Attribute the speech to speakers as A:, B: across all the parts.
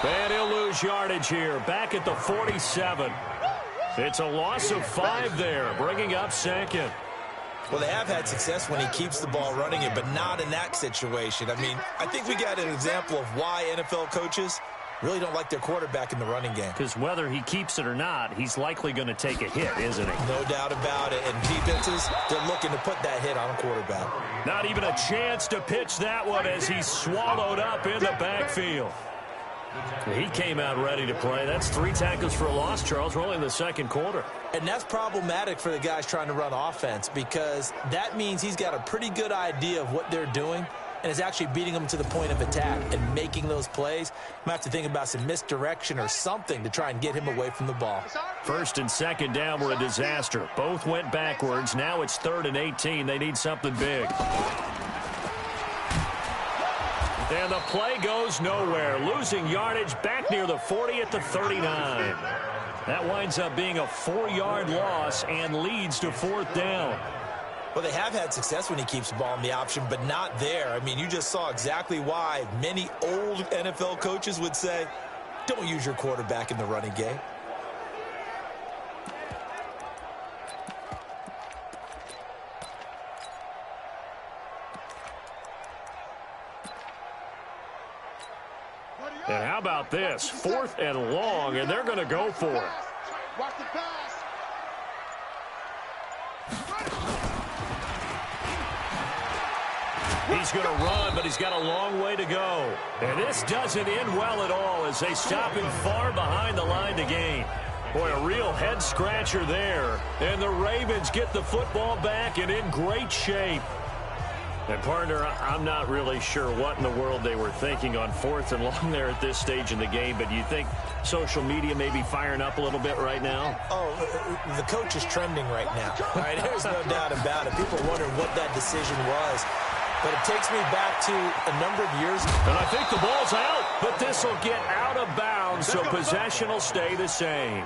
A: And he'll lose yardage here, back at the 47. It's a loss of 5 there, bringing up second.
B: Well, they have had success when he keeps the ball running it, but not in that situation. I mean, I think we got an example of why NFL coaches really don't like their quarterback in the running game.
A: Because whether he keeps it or not, he's likely going to take a hit, isn't he?
B: No doubt about it. And defenses, they're looking to put that hit on a quarterback.
A: Not even a chance to pitch that one as he's swallowed up in the backfield. He came out ready to play. That's 3 tackles for a loss, Charles. We're only in the second quarter.
B: And that's problematic for the guys trying to run offense because that means he's got a pretty good idea of what they're doing and is actually beating them to the point of attack and making those plays. Might have to think about some misdirection or something to try and get him away from the ball.
A: First and second down were a disaster. Both went backwards. Now it's 3rd and 18. They need something big. And the play goes nowhere. Losing yardage back near the 40 at the 39. That winds up being a 4-yard loss and leads to 4th down.
B: Well, they have had success when he keeps the ball in the option, but not there. I mean, you just saw exactly why many old NFL coaches would say, don't use your quarterback in the running game.
A: And how about this? 4th and long, and they're going to go for it.
C: Watch the pass.
A: He's going to run, but he's got a long way to go. And this doesn't end well at all as they stop him far behind the line to gain. Boy, a real head-scratcher there. And the Ravens get the football back and in great shape. And, partner, I'm not really sure what in the world they were thinking on 4th and long there at this stage in the game, but you think social media may be firing up a little bit right now?
B: Oh, the coach is trending right now. All right, there's no doubt about it. People are wondering what that decision was. But it takes me back to a number of years.
A: And I think the ball's out, but this will get out of bounds, so possession will stay the same.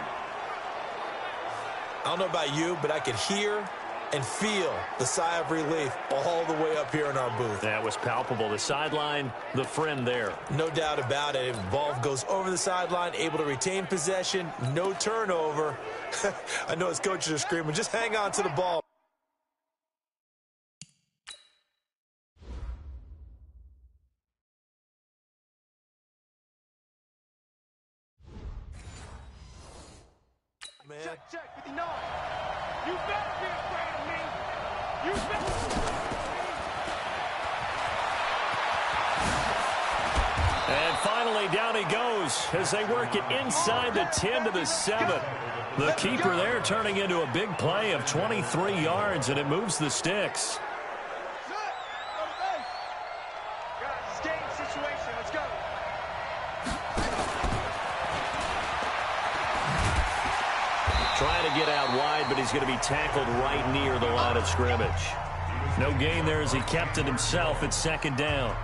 B: I don't know about you, but I could hear and feel the sigh of relief all the way up here in our booth.
A: That was palpable. The sideline, the friend there.
B: No doubt about it. If the ball goes over the sideline, able to retain possession, no turnover. I know his coaches are screaming, just hang on to the ball. Man.
C: Check, 59. You better be afraid of me. You better.
A: And finally, down he goes as they work it inside the 10 to the 7. The keeper there turning into a big play of 23 yards, and it moves the sticks. Trying to get out wide, but he's going to be tackled right near the line of scrimmage. No gain there as he kept it himself at 2nd down.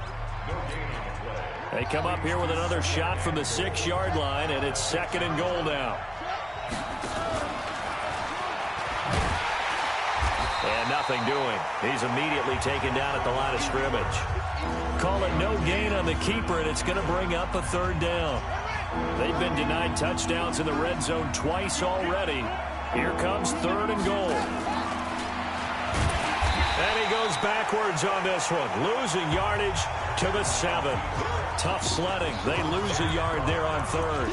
A: They come up here with another shot from the 6-yard line, and it's 2nd and goal now. And nothing doing. He's immediately taken down at the line of scrimmage. Call it no gain on the keeper, and it's going to bring up a 3rd down. They've been denied touchdowns in the red zone twice already. Here comes 3rd and goal. And he goes backwards on this one, losing yardage to the 7. Tough sledding. They lose a yard there on 3rd.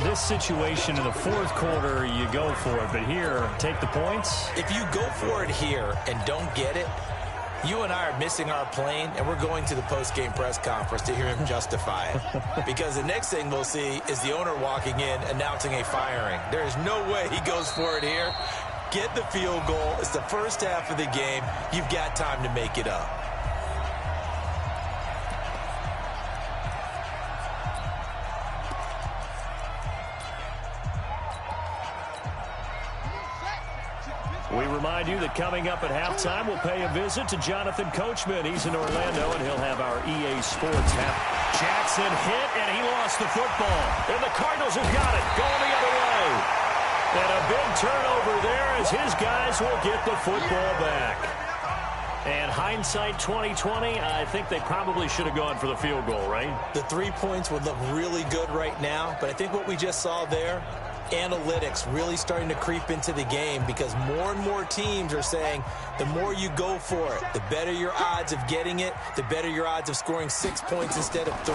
A: This situation in the 4th quarter, you go for it. But here, take the points.
B: If you go for it here and don't get it, you and I are missing our plane, and we're going to the post-game press conference to hear him justify it. Because the next thing we'll see is the owner walking in announcing a firing. There is no way he goes for it here. Get the field goal. It's the first half of the game. You've got time to make it up.
A: We remind you that coming up at halftime, we'll pay a visit to Jonathan Coachman. He's in Orlando, and he'll have our EA Sports half. Jackson hit, and he lost the football. And the Cardinals have got it, going the other way. And a big turnover there as his guys will get the football back. And hindsight 2020, I think they probably should have gone for the field goal, right?
B: The 3 points would look really good right now, but I think what we just saw there, analytics really starting to creep into the game because more and more teams are saying the more you go for it, the better your odds of getting it, the better your odds of scoring 6 points instead of 3.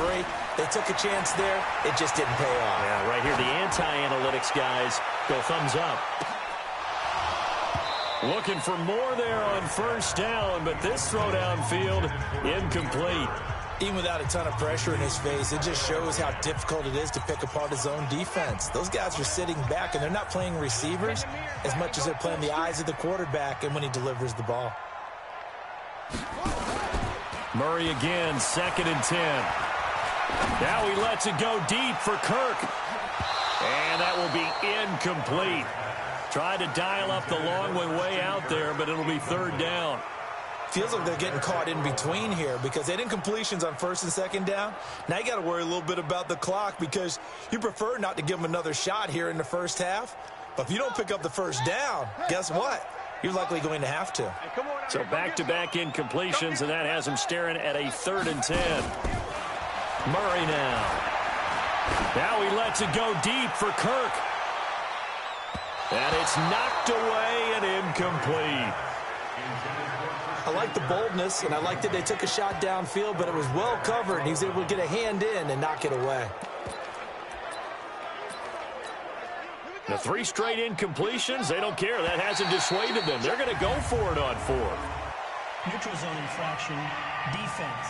B: They took a chance there. It just didn't pay off.
A: Yeah, right here, the anti-analytics guys go thumbs up. Looking for more there on first down, but this throw downfield incomplete.
B: Even without a ton of pressure in his face, it just shows how difficult it is to pick apart his own defense. Those guys are sitting back, and they're not playing receivers as much as they're playing the eyes of the quarterback and when he delivers the ball.
A: Murray again, 2nd and 10. Now he lets it go deep for Kirk. And that will be incomplete. Tried to dial up the long way out there, but it'll be 3rd down.
B: Feels like they're getting caught in between here because they had incompletions on 1st and 2nd down. Now you got to worry a little bit about the clock because you prefer not to give them another shot here in the first half. But if you don't pick up the first down, guess what? You're likely going to have to.
A: So back-to-back incompletions, and that has him staring at a 3rd and 10. Murray now. Now he lets it go deep for Kirk. And it's knocked away and incomplete.
B: I like the boldness, and I like that they took a shot downfield, but it was well covered, and he was able to get a hand in and knock it away.
A: The 3 straight incompletions, they don't care. That hasn't dissuaded them. They're going to go for it on 4th.
D: Neutral zone infraction, defense.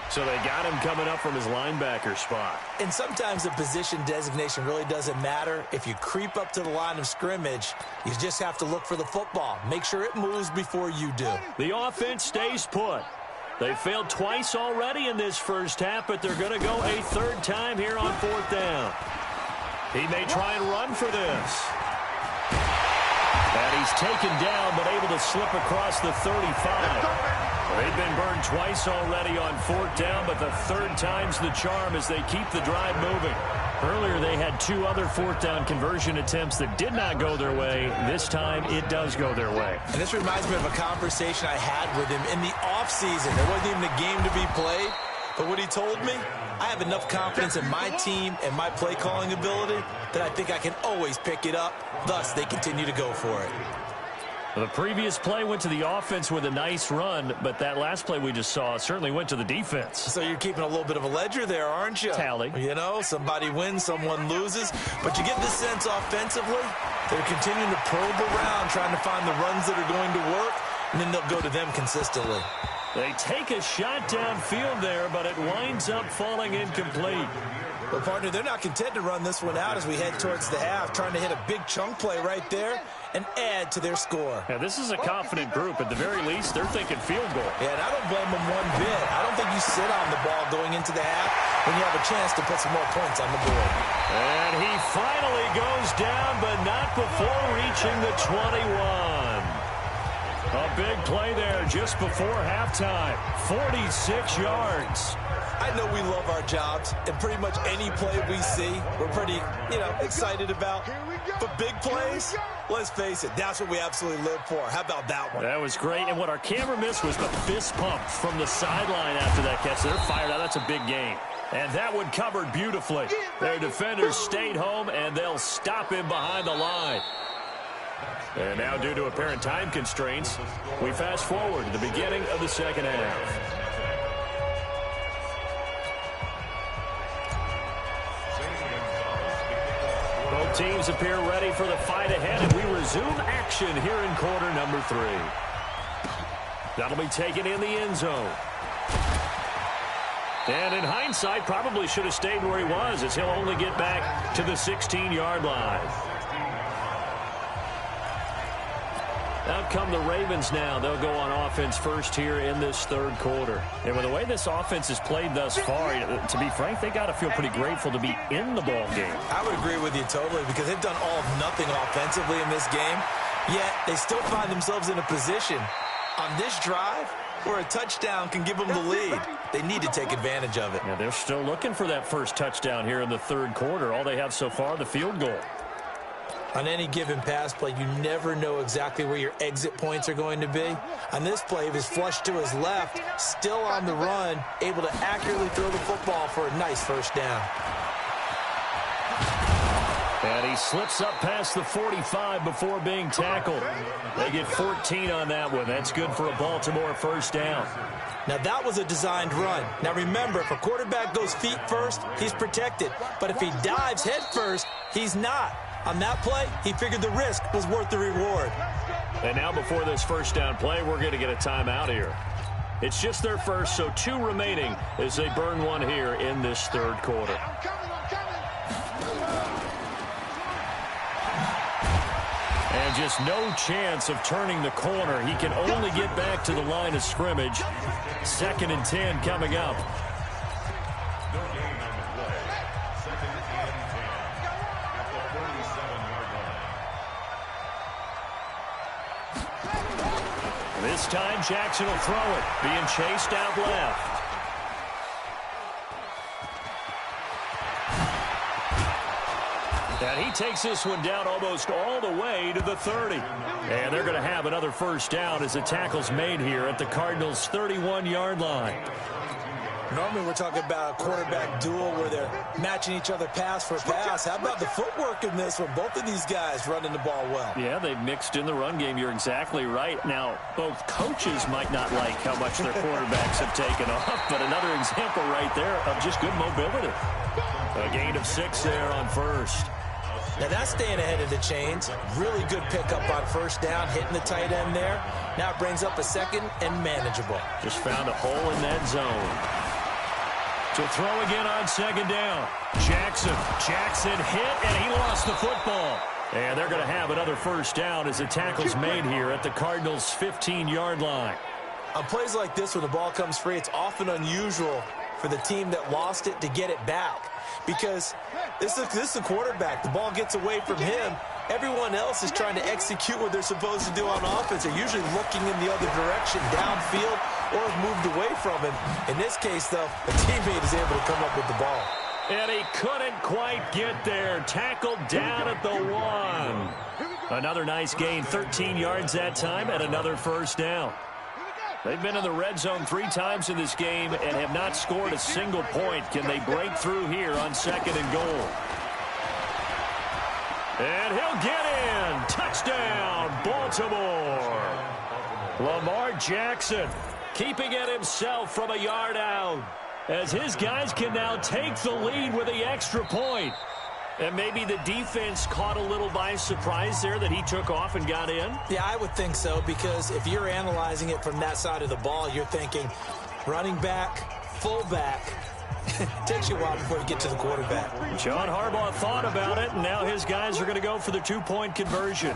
A: So they got him coming up from his linebacker spot.
B: And sometimes the position designation really doesn't matter. If you creep up to the line of scrimmage, you just have to look for the football. Make sure it moves before you do.
A: The offense stays put. They failed twice already in this first half, but they're going to go a 3rd time here on 4th down. He may try and run for this. And he's taken down, but able to slip across the 35. They've been burned twice already on 4th down, but the 3rd time's the charm as they keep the drive moving. Earlier, they had 2 other 4th down conversion attempts that did not go their way. This time, it does go their way.
B: And this reminds me of a conversation I had with him in the offseason. There wasn't even a game to be played, but what he told me, I have enough confidence in my team and my play calling ability that I think I can always pick it up. Thus, they continue to go for it.
A: The previous play went to the offense with a nice run, but that last play we just saw certainly went to the defense.
B: So you're keeping a little bit of a ledger there, aren't you?
A: Tally.
B: You know, somebody wins, someone loses. But you get this sense offensively, they're continuing to probe around, trying to find the runs that are going to work, and then they'll go to them consistently.
A: They take a shot downfield there, but it winds up falling incomplete.
B: Well, partner, they're not content to run this one out as we head towards the half, trying to hit a big chunk play right there and add to their score.
A: Yeah, this is a confident group. At the very least, they're thinking field goal.
B: Yeah, and I don't blame them one bit. I don't think you sit on the ball going into the half when you have a chance to put some more points on the board.
A: And he finally goes down, but not before reaching the 21. A big play there just before halftime. 46 yards.
B: I know we love our jobs, and pretty much any play we see, we're pretty, excited about. But big plays, let's face it, that's what we absolutely live for. How about that one?
A: That was great. And what our camera missed was the fist pump from the sideline after that catch. They're fired out. That's a big gain. And that one covered beautifully. Their defenders stayed home, and they'll stop him behind the line. And now, due to apparent time constraints, we fast forward to the beginning of the second half. Both teams appear ready for the fight ahead, and we resume action here in quarter number 3. That'll be taken in the end zone. And in hindsight, probably should have stayed where he was, as he'll only get back to the 16-yard line. Out come the Ravens now. They'll go on offense first here in this third quarter. And with the way this offense has played thus far, to be frank, they got to feel pretty grateful to be in the ball game.
B: I would agree with you totally because they've done all of nothing offensively in this game, yet they still find themselves in a position on this drive where a touchdown can give them the lead. They need to take advantage of it.
A: Yeah, they're still looking for that first touchdown here in the third quarter. All they have so far, the field goal.
B: On any given pass play, you never know exactly where your exit points are going to be. On this play, he was flushed to his left, still on the run, able to accurately throw the football for a nice first down.
A: And he slips up past the 45 before being tackled. They get 14 on that one. That's good for a Baltimore first down.
B: Now, that was a designed run. Now, remember, if a quarterback goes feet first, he's protected. But if he dives head first, he's not. On that play, he figured the risk was worth the reward.
A: And now before this first down play, we're going to get a timeout here. It's just their first, so 2 remaining as they burn one here in this third quarter. And just no chance of turning the corner. He can only get back to the line of scrimmage. 2nd and 10 coming up. This time Jackson will throw it, being chased out left. And he takes this one down almost all the way to the 30. And they're going to have another first down as the tackle's made here at the Cardinals' 31-yard line.
B: Normally we're talking about a quarterback duel where they're matching each other pass for pass. How about the footwork in this one? Both of these guys running the ball well.
A: Yeah, they've mixed in the run game. You're exactly right. Now, both coaches might not like how much their quarterbacks have taken off, but another example right there of just good mobility. A gain of 6 there on first.
B: Now that's staying ahead of the chains. Really good pickup on first down, hitting the tight end there. Now it brings up a second and manageable.
A: Just found a hole in that zone. To throw again on second down. Jackson hit, and he lost the football. And they're going to have another first down as the tackle's made here at the Cardinals' 15-yard line.
B: On plays like this, when the ball comes free, it's often unusual for the team that lost it to get it back. Because this is a quarterback. The ball gets away from him. Everyone else is trying to execute what they're supposed to do on offense. They're usually looking in the other direction, downfield, or have moved away from him. In this case, though, a teammate is able to come up with the ball.
A: And he couldn't quite get there. Tackled down at the 1. Another nice gain, 13 yards that time, and another first down. They've been in the red zone 3 times in this game and have not scored a single point. Can they break through here on 2nd and goal? And he'll get in. Touchdown, Baltimore. Lamar Jackson keeping it himself from a yard out as his guys can now take the lead with the extra point. And maybe the defense caught a little by surprise there that he took off and got in?
B: Yeah, I would think so, because if you're analyzing it from that side of the ball, you're thinking running back, fullback. It takes you a while before you get to the quarterback.
A: John Harbaugh thought about it, and now his guys are going to go for the 2-point conversion.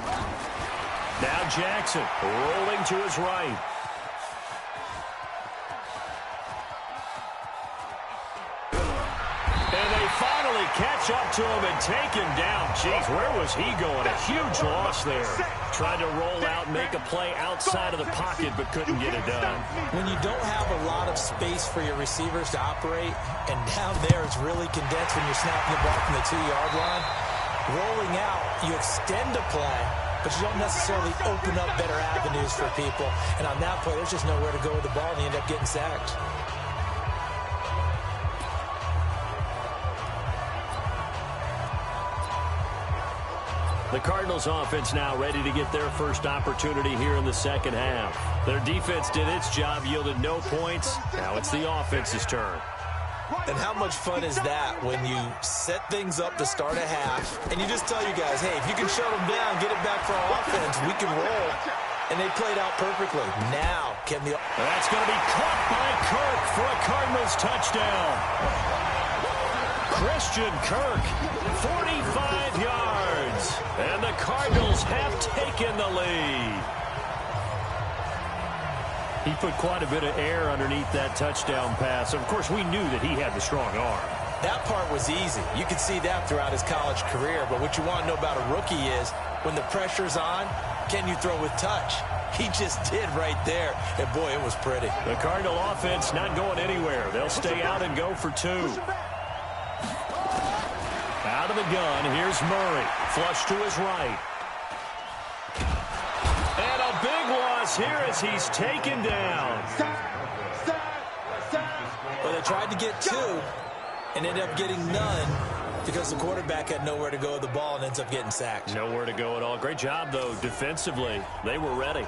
A: Now Jackson rolling to his right. Finally catch up to him and take him down. Jeez, where was he going? A huge loss there. Tried to roll out, make a play outside of the pocket, but couldn't get it done.
B: When you don't have a lot of space for your receivers to operate, and down there it's really condensed when you're snapping the ball from the 2-yard line, rolling out, you extend a play, but you don't necessarily open up better avenues for people. And on that play, there's just nowhere to go with the ball, and you end up getting sacked.
A: The Cardinals offense now ready to get their first opportunity here in the second half. Their defense did its job, yielded no points. Now it's the offense's turn.
B: And how much fun is that when you set things up to start a half and you just tell your guys, hey, if you can shut them down, get it back for our offense, we can roll. And they played out perfectly. Now, can the...
A: That's going to be caught by Kirk for a Cardinals touchdown. Christian Kirk, 45 yards. And the Cardinals have taken the lead. He put quite a bit of air underneath that touchdown pass. Of course, we knew that he had the strong arm.
B: That part was easy. You could see that throughout his college career. But what you want to know about a rookie is when the pressure's on, can you throw with touch? He just did right there. And, boy, it was pretty.
A: The Cardinal offense not going anywhere. They'll stay out and go for 2. Out out of the gun. Here's Murray. Flush to his right. And a big loss here as he's taken down.
B: Well, they tried to get 2 and ended up getting none because the quarterback had nowhere to go with the ball and ends up getting sacked.
A: Nowhere to go at all. Great job, though, defensively. They were ready.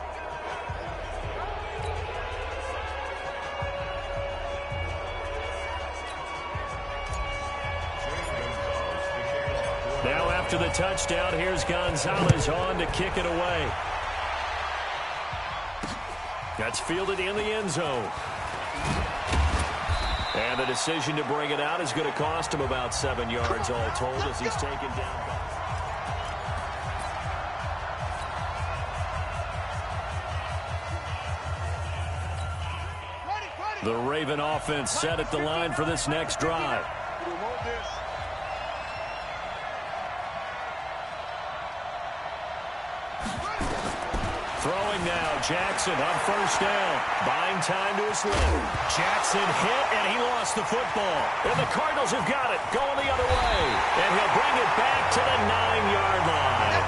A: Now after the touchdown, here's Gonzalez on to kick it away. That's fielded in the end zone. And the decision to bring it out is going to cost him about 7 yards all told as he's taken down. The Raven offense set at the line for this next drive. Throwing now, Jackson on first down. Buying time to his left. Jackson hit, and he lost the football. And the Cardinals have got it, going the other way. And he'll bring it back to the 9-yard line.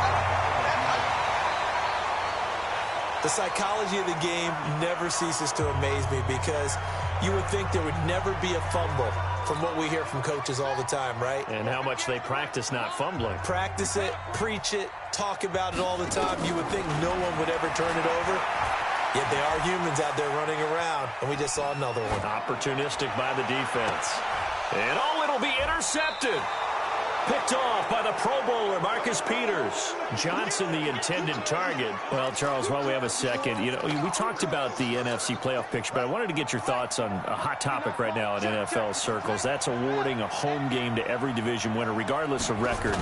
B: The psychology of the game never ceases to amaze me because you would think there would never be a fumble from what we hear from coaches all the time, right?
A: And how much they practice not fumbling.
B: Practice it, preach it, talk about it all the time. You would think no one would ever turn it over. Yet they are humans out there running around, and we just saw another one.
A: Opportunistic by the defense. And oh, it'll be intercepted. Picked off by the Pro Bowler, Marcus Peters. Johnson, the intended target. Well, Charles, while we have a second, you know, we talked about the NFC playoff picture, but I wanted to get your thoughts on a hot topic right now in NFL circles. That's awarding a home game to every division winner, regardless of record.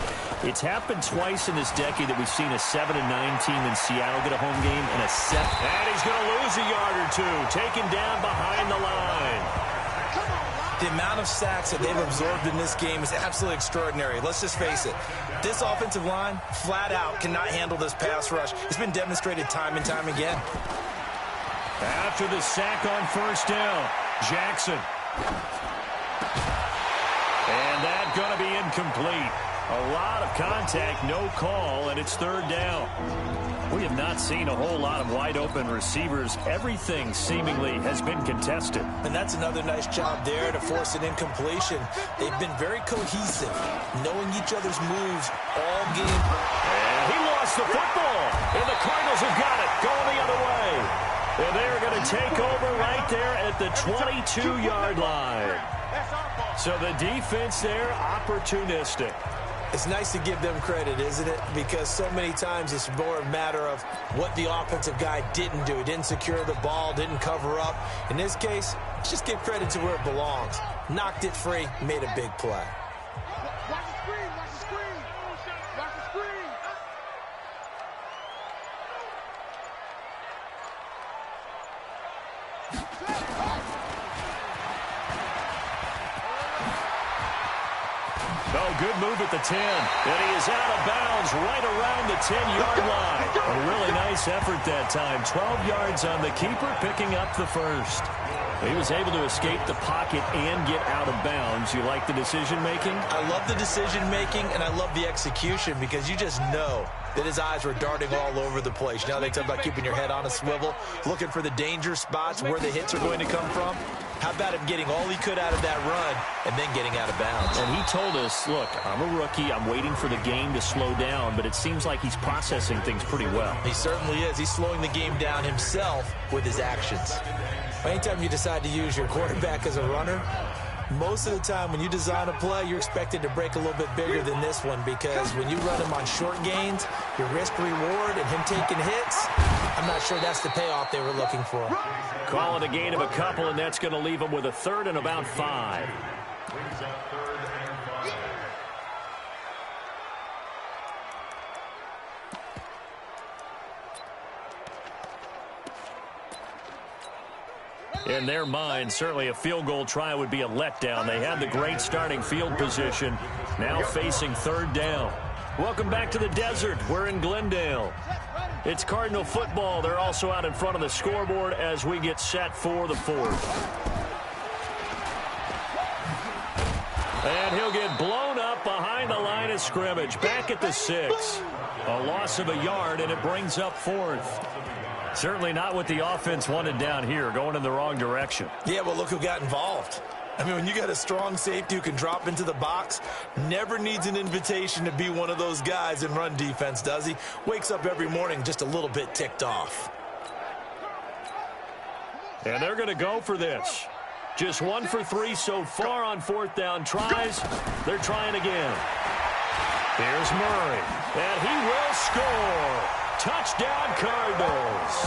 A: It's happened twice in this decade that we've seen a 7-9 team in Seattle get a home game and a 7. And he's going to lose a yard or two, taken down behind the line.
B: The amount of sacks that they've absorbed in this game is absolutely extraordinary. Let's just face it. This offensive line, flat out, cannot handle this pass rush. It's been demonstrated time and time again.
A: After the sack on first down, Jackson. And that's going to be incomplete. A lot of contact, no call, and it's third down. We have not seen a whole lot of wide-open receivers. Everything seemingly has been contested.
B: And that's another nice job there to force an incompletion. They've been very cohesive, knowing each other's moves all game.
A: And he lost the football, and the Cardinals have got it, going the other way. And they're going to take over right there at the 22-yard line. So the defense there, opportunistic.
B: It's nice to give them credit, isn't it? Because so many times it's more a matter of what the offensive guy didn't do. He didn't secure the ball, didn't cover up. In this case, let's just give credit to where it belongs. Knocked it free, made a big play.
C: Watch the screen, watch the screen. Watch the screen.
A: Oh, good move at the 10. And he is out of bounds right around the 10-yard line. A really nice effort that time. 12 yards on the keeper, picking up the first. He was able to escape the pocket and get out of bounds. You like the decision-making?
B: I love the decision-making, and I love the execution because you just know that his eyes were darting all over the place. You know, they talk about keeping your head on a swivel, looking for the danger spots where the hits are going to come from. How about him getting all he could out of that run and then getting out of bounds?
A: And he told us, look, I'm a rookie. I'm waiting for the game to slow down, but it seems like he's processing things pretty well.
B: He certainly is. He's slowing the game down himself with his actions. Anytime you decide to use your quarterback as a runner, most of the time when you design a play, you're expected to break a little bit bigger than this one because when you run him on short gains, your risk-reward and him taking hits, I'm not sure that's the payoff they were looking for.
A: Call it a gain of a couple, and that's going to leave him with a third and about 5. In their mind, certainly a field goal try would be a letdown. They had the great starting field position, now facing third down. Welcome back to the desert. We're in Glendale. It's Cardinal football. They're also out in front of the scoreboard as we get set for the fourth. And he'll get blown up up behind the line of scrimmage, back at the 6. A loss of a yard, and it brings up 4th. Certainly not what the offense wanted down here, going in the wrong direction.
B: Yeah, well, look who got involved. I mean, when you got a strong safety who can drop into the box, never needs an invitation to be one of those guys in run defense, does he? Wakes up every morning just a little bit ticked off.
A: And they're going to go for this. Just 1 for 3 so far on 4th down tries. They're trying again. Here's Murray, and he will score. Touchdown, Cardinals.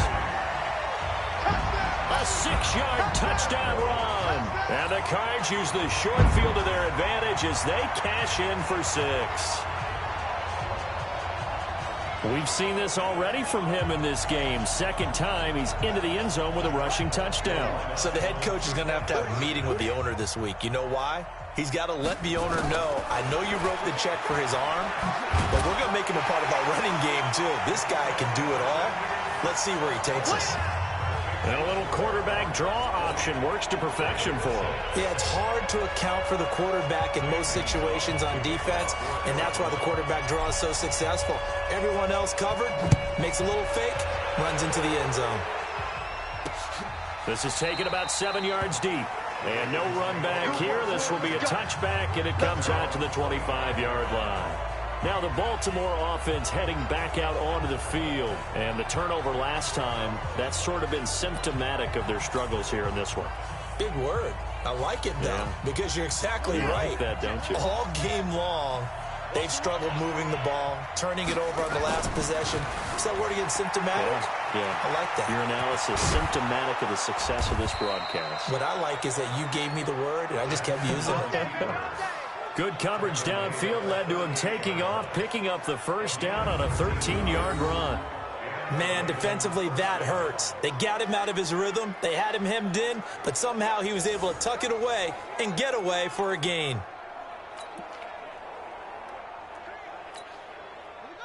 A: A 6-yard touchdown run. And the Cards use the short field to their advantage as they cash in for 6. We've seen this already from him in this game. Second time he's into the end zone with a rushing touchdown.
B: So the head coach is going to have a meeting with the owner this week. You know why? He's got to let the owner know, I know you wrote the check for his arm, but we're going to make him a part of our running game too. This guy can do it all. Let's see where he takes us.
A: And a little quarterback draw option works to perfection for him.
B: Yeah, it's hard to account for the quarterback in most situations on defense, and that's why the quarterback draw is so successful. Everyone else covered, makes a little fake, runs into the end zone.
A: This is taken about 7 yards deep. And no run back here. This will be a touchback, and it comes out to the 25-yard line. Now the Baltimore offense heading back out onto the field. And the turnover last time, that's sort of been symptomatic of their struggles here in this one.
B: Big word. I like it, though, because you're exactly right.
A: Like that, don't you?
B: All game long, they've struggled moving the ball, turning it over on the last possession. Is that word again, symptomatic?
A: Yeah.
B: I like that.
A: Your analysis, symptomatic of the success of this broadcast.
B: What I like is that you gave me the word, and I just kept using it.
A: Good coverage downfield led to him taking off, picking up the first down on a 13-yard run.
B: Man, defensively, that hurts. They got him out of his rhythm. They had him hemmed in, but somehow he was able to tuck it away and get away for a gain.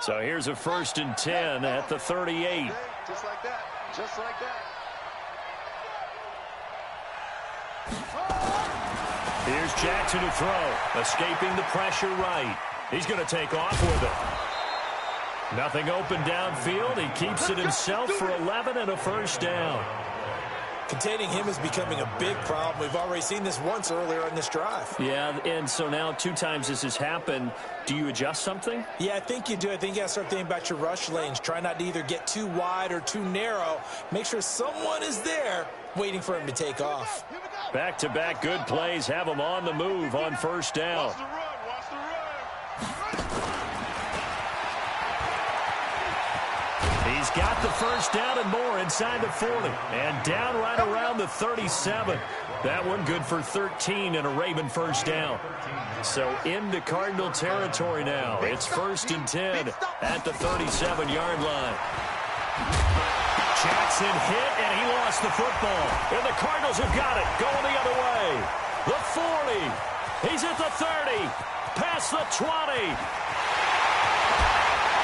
A: So here's a 1st and 10 at the 38.
C: Just like that. Just like that.
A: Here's Jackson to throw. Escaping the pressure right. He's going to take off with it. Nothing open downfield. He keeps it himself for 11 and a first down.
B: Containing him is becoming a big problem. We've already seen this once earlier in this drive.
A: Yeah, and so now 2 times this has happened. Do you adjust something?
B: Yeah, I think you do. I think you got to start thinking about your rush lanes. Try not to either get too wide or too narrow. Make sure someone is there waiting for him to take off.
A: Back-to-back good plays have him on the move on first down.
C: Watch the run. Watch the run.
A: He's got the first down and more inside the 40. And down right around the 37. That one good for 13 and a Raven first down. So into Cardinal territory now. It's 1st and 10 at the 37-yard line. Jackson hit, and he lost the football. And the Cardinals have got it, going the other way. The 40. He's at the 30. Past the 20.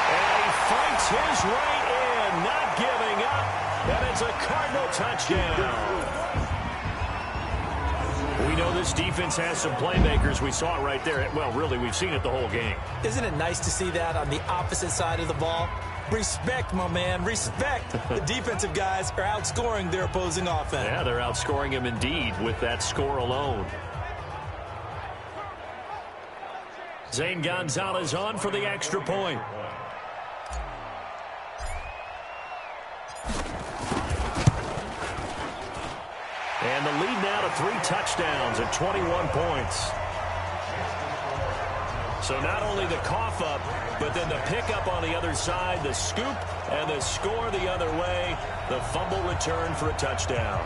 A: And he fights his way in, not giving up. And it's a Cardinal touchdown. We know this defense has some playmakers. We saw it right there. Well, really, we've seen it the whole game.
B: Isn't it nice to see that on the opposite side of the ball? Respect, my man, respect. The defensive guys are outscoring their opposing offense.
A: Yeah, they're outscoring him indeed with that score alone. Zane Gonzalez on for the extra point. And the lead now to 3 touchdowns at 21 points. So not only the cough up, but then the pickup on the other side, the scoop, and the score the other way, the fumble return for a touchdown.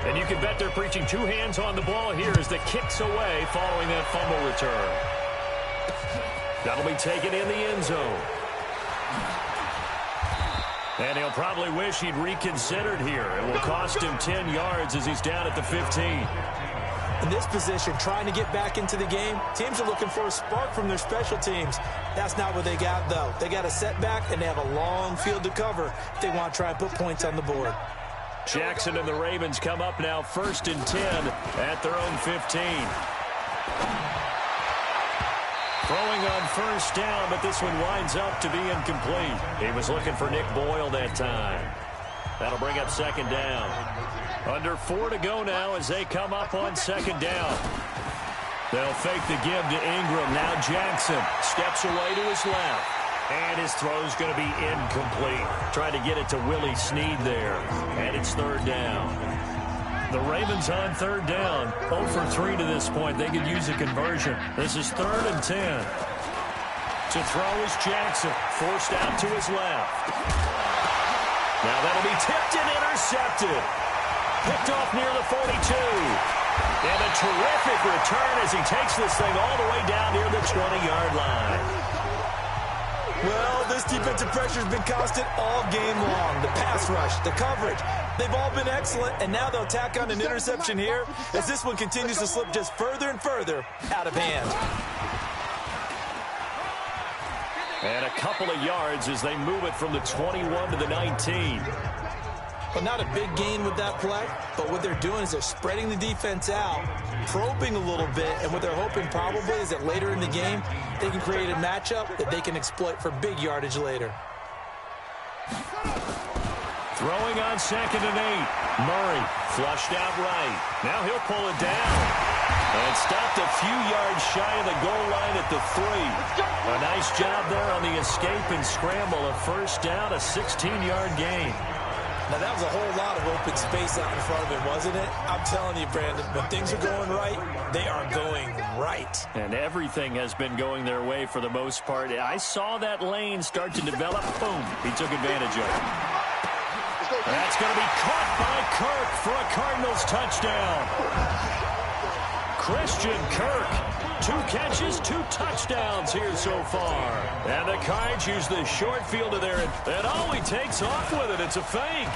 A: And you can bet they're preaching 2 hands on the ball here as the kick's away following that fumble return. That'll be taken in the end zone. And he'll probably wish he'd reconsidered here. It will cost him 10 yards as he's down at the 15.
B: In this position, trying to get back into the game, teams are looking for a spark from their special teams. That's not what they got, though. They got a setback, and they have a long field to cover if they want to try and put points on the board.
A: Jackson and the Ravens come up now 1st and 10 at their own 15. Throwing on 1st down, but this one winds up to be incomplete. He was looking for Nick Boyle that time. That'll bring up 2nd down. Under 4 to go now as they come up on 2nd down. They'll fake the give to Ingram. Now Jackson steps away to his left. And his throw's going to be incomplete. Trying to get it to Willie Snead there. And it's 3rd down. The Ravens on 3rd down. 0 for 3 to this point. They could use a conversion. This is 3rd and 10. To throw is Jackson. Forced out to his left. Now that'll be tipped and intercepted. Picked off near the 42. And a terrific return as he takes this thing all the way down near the 20-yard line.
B: Well, this defensive pressure has been constant all game long. The pass rush, the coverage, they've all been excellent, and now they'll tack on an interception here as this one continues to slip just further and further out of hand.
A: And a couple of yards as they move it from the 21 to the 19.
B: Well, not a big gain with that play, but what they're doing is they're spreading the defense out, probing a little bit, and what they're hoping probably is that later in the game, they can create a matchup that they can exploit for big yardage later.
A: Throwing on 2nd and 8. Murray flushed out right. Now he'll pull it down. And stopped a few yards shy of the goal line at the 3. A nice job there on the escape and scramble. A 1st down, a 16-yard gain.
B: Now, that was a whole lot of open space out in front of him, wasn't it? I'm telling you, Brandon, when things are going right, they are going right.
A: And everything has been going their way for the most part. I saw that lane start to develop. Boom. He took advantage of it. That's going to be caught by Kirk for a Cardinals touchdown. Christian Kirk. 2 catches, 2 touchdowns here so far. And the Cards use the short field of there, and oh, he takes off with it. It's a fake.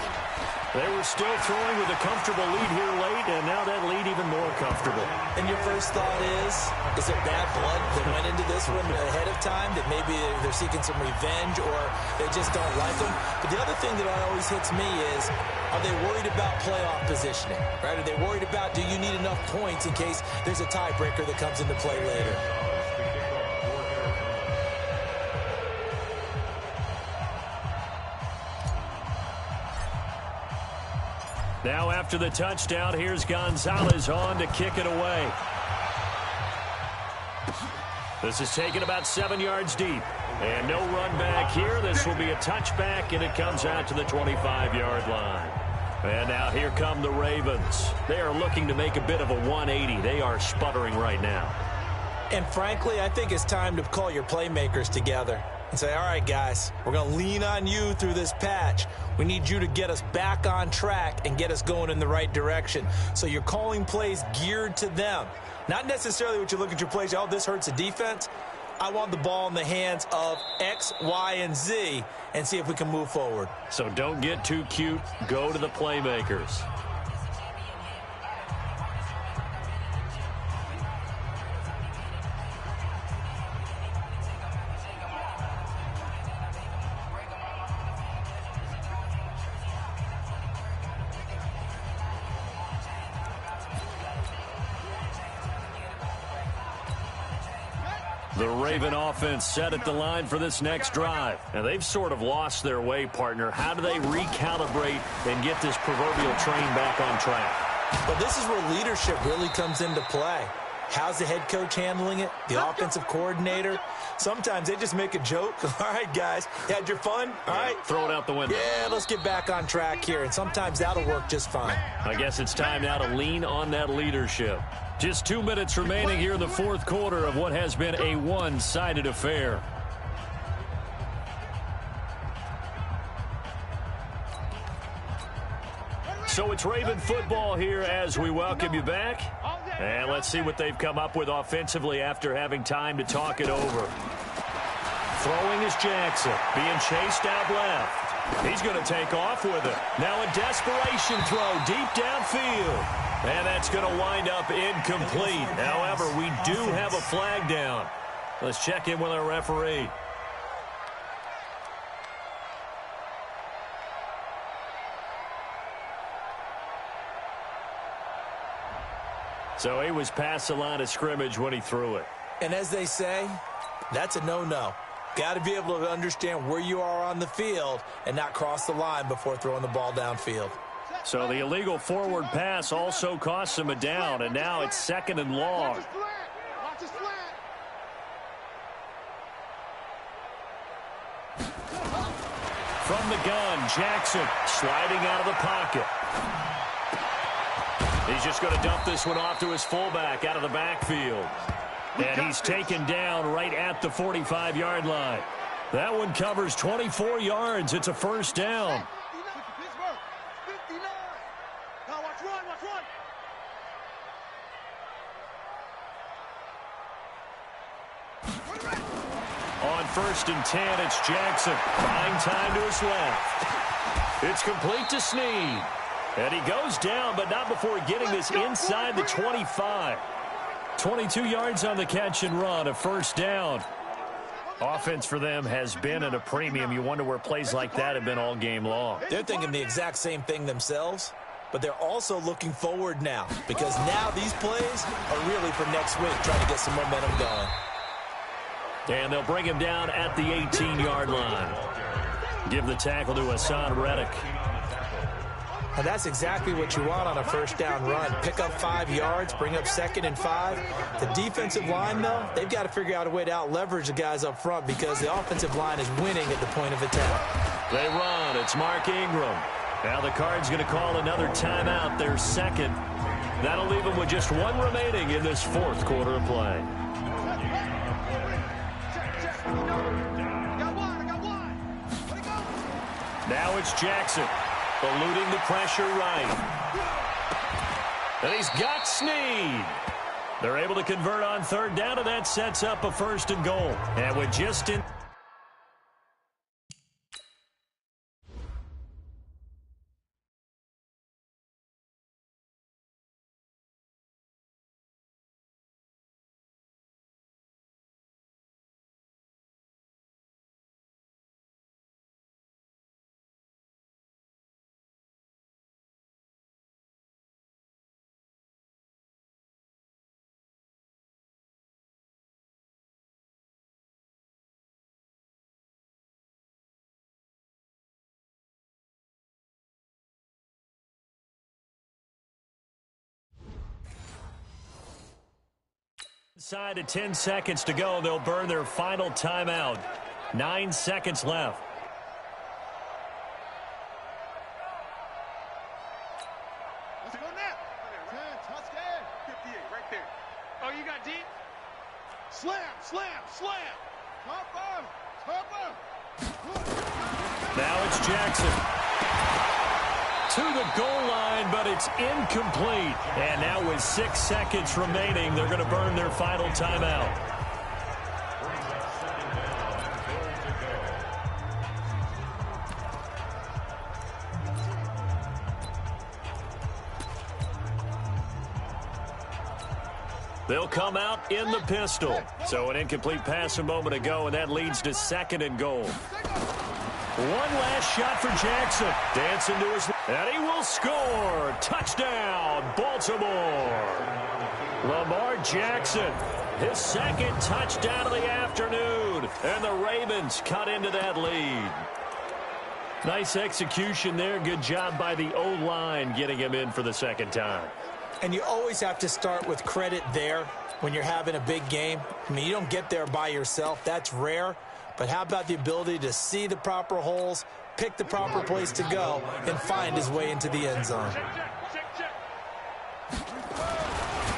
A: They were still throwing with a comfortable lead here late, and now that lead even more comfortable.
B: And your first thought is it bad blood that went into this one ahead of time, that maybe they're seeking some revenge or they just don't like them? But the other thing that always hits me is, are they worried about playoff positioning? Right? Are they worried about, do you need enough points in case there's a tiebreaker that comes into play later?
A: Now after the touchdown, here's Gonzalez on to kick it away. This is taken about 7 yards deep. And no run back here. This will be a touchback, and it comes out to the 25-yard line. And now here come the Ravens. They are looking to make a bit of a 180. They are sputtering right now.
B: And frankly, I think it's time to call your playmakers together and say, all right, guys, we're going to lean on you through this patch. We need you to get us back on track and get us going in the right direction. So you're calling plays geared to them. Not necessarily what you look at your plays, oh, this hurts the defense. I want the ball in the hands of X, Y, and Z and see if we can move forward.
A: So don't get too cute. Go to the playmakers. The Raven offense set at the line for this next drive. And they've sort of lost their way, partner. How do they recalibrate and get this proverbial train back on track?
B: Well, this is where leadership really comes into play. How's the head coach handling it? The offensive coordinator? Sometimes they just make a joke. All right, guys, you had your fun? All right.
A: Throw it out the window.
B: Yeah, let's get back on track here. And sometimes that'll work just fine.
A: I guess it's time now to lean on that leadership. Just 2 minutes remaining here in the fourth quarter of what has been a one-sided affair. So it's Raven football here as we welcome you back. And let's see what they've come up with offensively after having time to talk it over. Throwing is Jackson, being chased out left. He's going to take off with it. Now a desperation throw deep downfield. And that's going to wind up incomplete. However, we do have a flag down. Let's check in with our referee. So he was past the line of scrimmage when he threw it.
B: And as they say, that's a no-no. Got to be able to understand where you are on the field and not cross the line before throwing the ball downfield.
A: So the illegal forward pass also costs him a down, and now it's 2nd and long. From the gun, Jackson sliding out of the pocket. He's just going to dump this one off to his fullback out of the backfield. And he's taken down right at the 45-yard line. That one covers 24 yards. It's a first down. On 1st and 10, it's Jackson. Buying time to his left. It's complete to Snead. And he goes down, but not before getting this inside the 25. 22 yards on the catch and run, a first down. Offense for them has been at a premium. You wonder where plays like that have been all game long.
B: They're thinking the exact same thing themselves, but they're also looking forward now because now these plays are really for next week, trying to get some momentum going.
A: And they'll bring him down at the 18-yard line. Give the tackle to Hassan Reddick.
B: And that's exactly what you want on a first down run. Pick up 5 yards, bring up 2nd and 5. The defensive line, though, they've got to figure out a way to out-leverage the guys up front because the offensive line is winning at the point of attack.
A: They run. It's Mark Ingram. Now the Cards going to call another timeout, their second. That'll leave them with just one remaining in this 4th quarter of play. Now it's Jackson. Eluding the pressure right. And he's got Snead. They're able to convert on 3rd down, and that sets up a 1st and goal. And with just in... Inside of 10 seconds to go, they'll burn their final timeout. 9 seconds left.
C: Let's go now. 10, touchdown. 58, right there. Oh, you got deep? Slam, slam, slam. Topper.
A: Now it's Jackson. To the goal line, but it's incomplete. And now with 6 seconds remaining, they're going to burn their final timeout. They'll come out in the pistol. So an incomplete pass a moment ago, and that leads to 2nd and goal. One last shot for Jackson. Dancing to his... And he will score. Touchdown, Baltimore. Lamar Jackson, his 2nd touchdown of the afternoon. And the Ravens cut into that lead. Nice execution there. Good job by the O-line getting him in for the 2nd time.
B: And you always have to start with credit there when you're having a big game. I mean, you don't get there by yourself. That's rare. But how about the ability to see the proper holes, pick the proper place to go, and find his way into the end zone?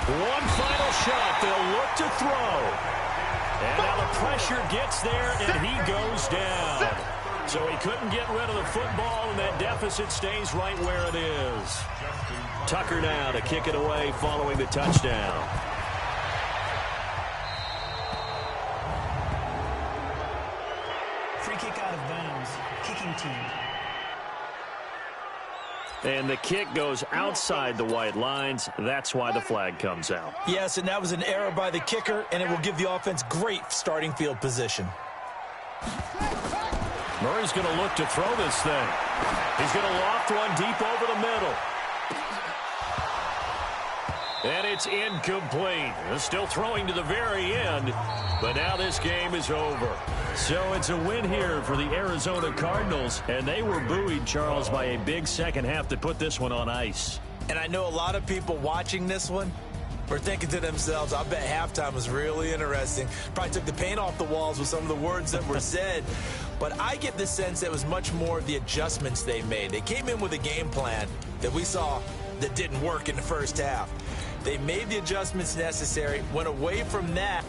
A: One final shot. They'll look to throw. And now the pressure gets there, and he goes down. So he couldn't get rid of the football, and that deficit stays right where it is. Tucker now to kick it away following the touchdown.
D: Free kick out of bounds. Kicking team.
A: And the kick goes outside the white lines. That's why the flag comes out.
B: Yes, and that was an error by the kicker, and it will give the offense great starting field position.
A: Murray's going to look to throw this thing. He's going to loft one deep over the middle. And it's incomplete. Still throwing to the very end, but now this game is over. So it's a win here for the Arizona Cardinals, and they were buoyed, Charles, by a big second half that put this one on ice.
B: And I know a lot of people watching this one were thinking to themselves, I bet halftime was really interesting. Probably took the paint off the walls with some of the words that were said. But I get the sense that it was much more of the adjustments they made. They came in with a game plan that we saw that didn't work in the first half. They made the adjustments necessary, went away from that,